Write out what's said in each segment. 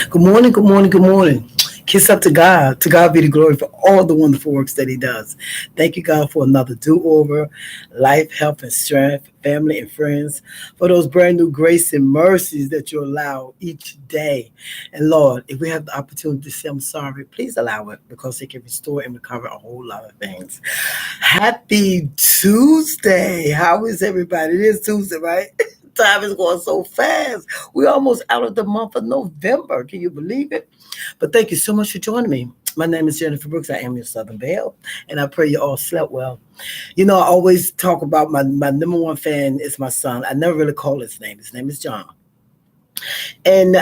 Good morning, good morning, good morning. Kiss up to God. To God be the glory for all the wonderful works that He does. Thank you, God, for another do over, life, health, and strength, family and friends, for those brand new grace and mercies that you allow each day. And Lord, if we have the opportunity to say I'm sorry, please allow it because it can restore and recover a whole lot of things. Happy Tuesday. How is everybody? It is Tuesday, right? Time is going so fast. We're almost out of the month of November. Can you believe it? But thank you so much for joining me. My name is Jennifer Brooks. I am your Southern Belle, and I pray you all slept well. I always talk about my number one fan is my son. I never really call his name. His name is John. And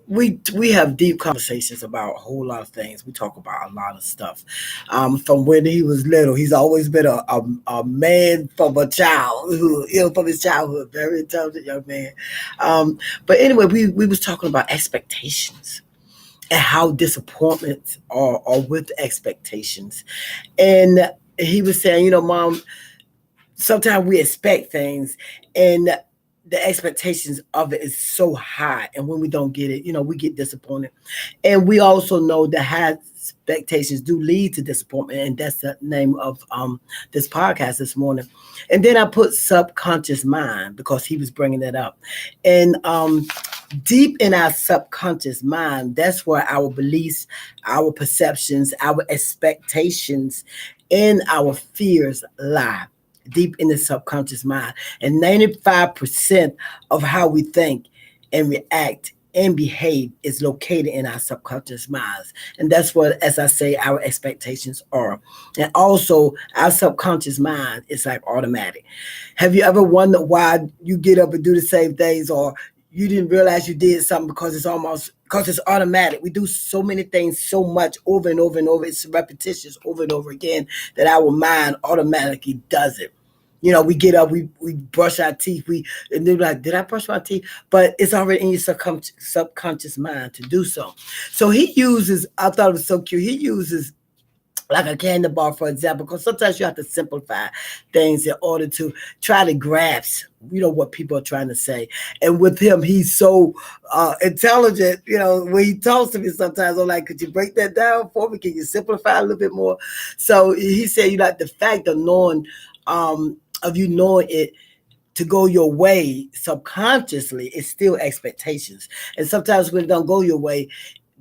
we have deep conversations about a whole lot of things. We talk about a lot of stuff. From when he was little, he's always been a man from a child, from his childhood, very intelligent young man. But anyway, we was talking about expectations and how disappointments are with expectations. And he was saying, Mom, sometimes we expect things and the expectations of it is so high, and when we don't get it, we get disappointed. And we also know that high expectations do lead to disappointment, and that's the name of this podcast this morning. And then I put subconscious mind because he was bringing that up. And deep in our subconscious mind, that's where our beliefs, our perceptions, our expectations, and our fears lie, deep in the subconscious mind. And 95% of how we think and react and behave is located in our subconscious minds. And that's what, as I say, our expectations are. And also, our subconscious mind is like automatic. Have you ever wondered why you get up and do the same things, or you didn't realize you did something because it's automatic. We do so many things so much over and over and over. It's repetitious over and over again that our mind automatically does it. We get up, we brush our teeth, and they're like, did I brush my teeth? But it's already in your subconscious mind to do so. So he uses, I thought it was so cute, he uses like a candy bar, for example, because sometimes you have to simplify things in order to try to grasp, what people are trying to say. And with him, he's so intelligent, when he talks to me sometimes, I'm like, could you break that down for me? Can you simplify a little bit more? So he said, the fact of knowing, of you knowing it to go your way subconsciously is still expectations. And sometimes when it don't go your way,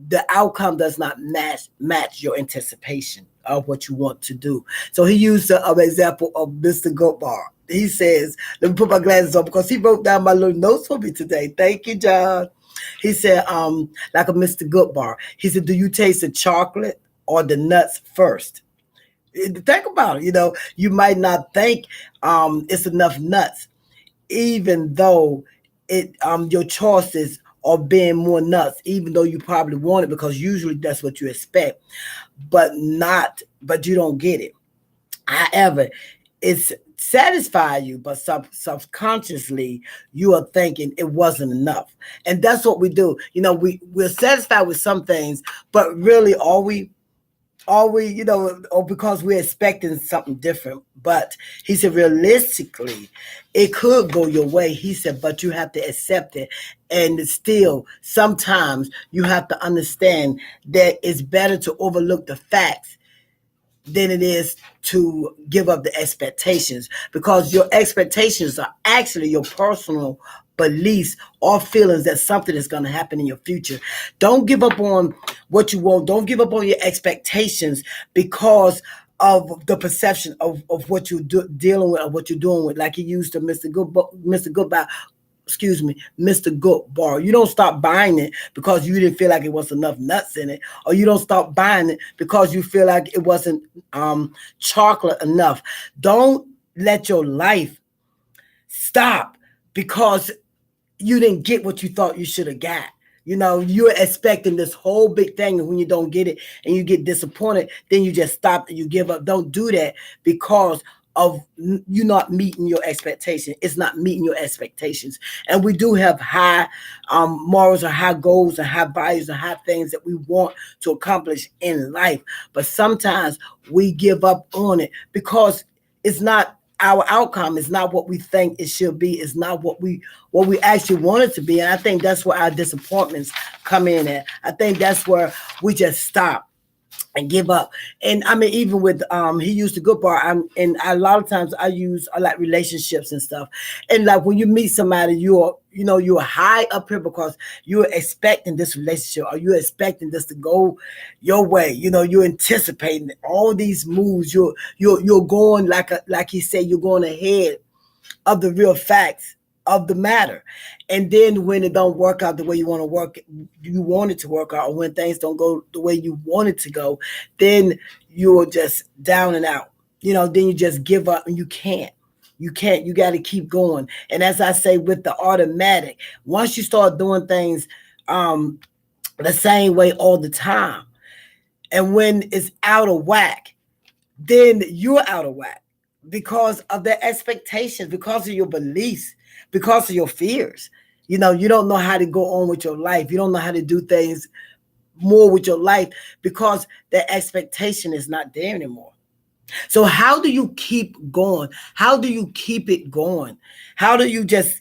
the outcome does not match your anticipation of what you want to do. So he used an example of Mr. Goodbar. He says, let me put my glasses on because he wrote down my little notes for me today. Thank you, John. He said, like a Mr. Goodbar. He said, do you taste the chocolate or the nuts first? Think about it. You might not think it's enough nuts, even though it your choices are being more nuts, even though you probably want it because usually that's what you expect, but you don't get it. However, it's satisfy you, but subconsciously you are thinking it wasn't enough. And that's what we do. We're satisfied with some things, but really are we, or because we're expecting something different. But he said, realistically, it could go your way. He said, but you have to accept it. And still, sometimes you have to understand that it's better to overlook the facts than it is to give up the expectations, because your expectations are actually your personal beliefs or feelings that something is going to happen in your future. Don't give up on what you want. Don't give up on your expectations because of the perception of what you're dealing with or what you're doing with. Like he used to Mr. Goodbye, excuse me, Mr. Goodbar. You don't stop buying it because you didn't feel like it was enough nuts in it, or you don't stop buying it because you feel like it wasn't chocolate enough. Don't let your life stop because you didn't get what you thought you should have got. You're expecting this whole big thing, and when you don't get it and you get disappointed, then you just stop and you give up. Don't do that because of you not meeting your expectation. It's not meeting your expectations. And we do have high morals or high goals and high values and high things that we want to accomplish in life. But sometimes we give up on it because it's not our outcome is not what we think it should be. It's not what we actually want it to be. And I think that's where our disappointments come in at. I think that's where we just stop and give up. And I mean, even with he used the good part. And a lot of times I use like relationships and stuff. And like when you meet somebody, you're high up here because you're expecting this relationship, or you're expecting this to go your way. You're anticipating all these moves. You're going like he said, you're going ahead of the real facts of the matter. And then when it don't work out the way you want it to work out, or when things don't go the way you want it to go, then you're just down and out. Then you just give up, and you can't. You got to keep going. And as I say, with the automatic, once you start doing things the same way all the time, and when it's out of whack, then you're out of whack because of the expectations, because of your beliefs, because of your fears. You don't know how to go on with your life. You don't know how to do things more with your life because the expectation is not there anymore. So how do you keep going? How do you keep it going? How do you just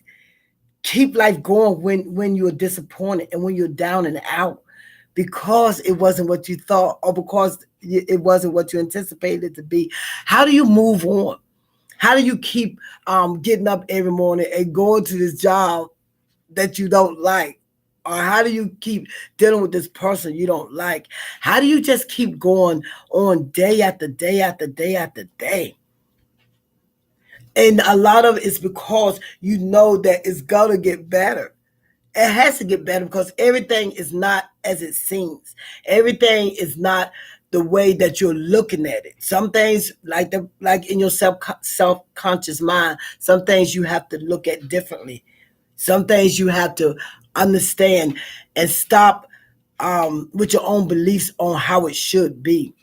keep life going when you're disappointed and when you're down and out because it wasn't what you thought, or because it wasn't what you anticipated it to be? How do you move on? How do you keep getting up every morning and going to this job that you don't like? Or how do you keep dealing with this person you don't like? How do you just keep going on day after day after day after day? And a lot of it's because you know that it's going to get better. It has to get better because everything is not as it seems. Everything is not the way that you're looking at it. Some things, like in your self-conscious mind, some things you have to look at differently. Some things you have to understand and stop with your own beliefs on how it should be.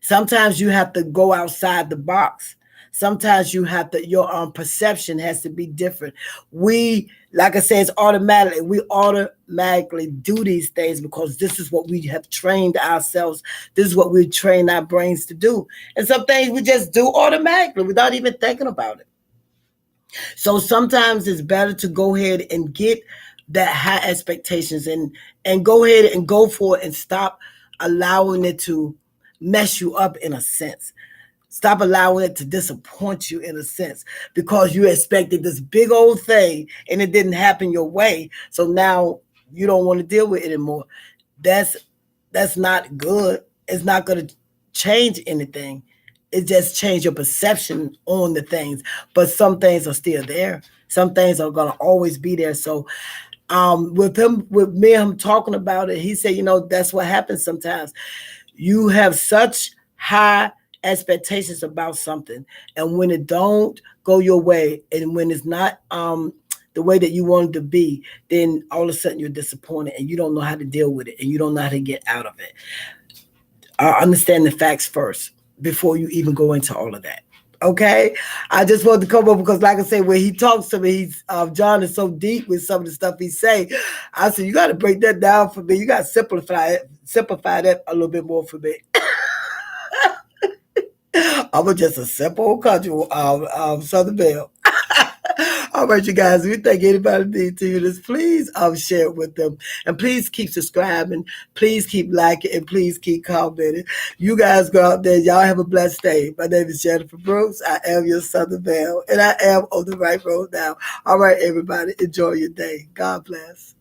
Sometimes you have to go outside the box. Sometimes your perception has to be different. Like I said, it's automatically. We automatically do these things because this is what we have trained ourselves. This is what we train our brains to do. And some things we just do automatically without even thinking about it. So sometimes it's better to go ahead and get that high expectations and go ahead and go for it and stop allowing it to mess you up in a sense. Stop allowing it to disappoint you in a sense because you expected this big old thing and it didn't happen your way. So now you don't want to deal with it anymore. That's not good. It's not going to change anything. It just changed your perception on the things. But some things are still there. Some things are going to always be there. So with me and him talking about it, he said, that's what happens sometimes. You have such high expectations about something, and when it don't go your way, and when it's not the way that you want it to be, then all of a sudden you're disappointed and you don't know how to deal with it and you don't know how to get out of it. Understand the facts first before you even go into all of that. Okay, I just wanted to come up because, like I say, when he talks to me, John is so deep with some of the stuff he say. I said, you got to break that down for me. You got to simplify that a little bit more for me. I'm just a simple country Southern Belle. All right, you guys, if you think anybody needs to hear this, please share it with them. And please keep subscribing. Please keep liking. And please keep commenting. You guys go out there. Y'all have a blessed day. My name is Jennifer Brooks. I am your Southern Belle. And I am on the right road now. All right, everybody. Enjoy your day. God bless.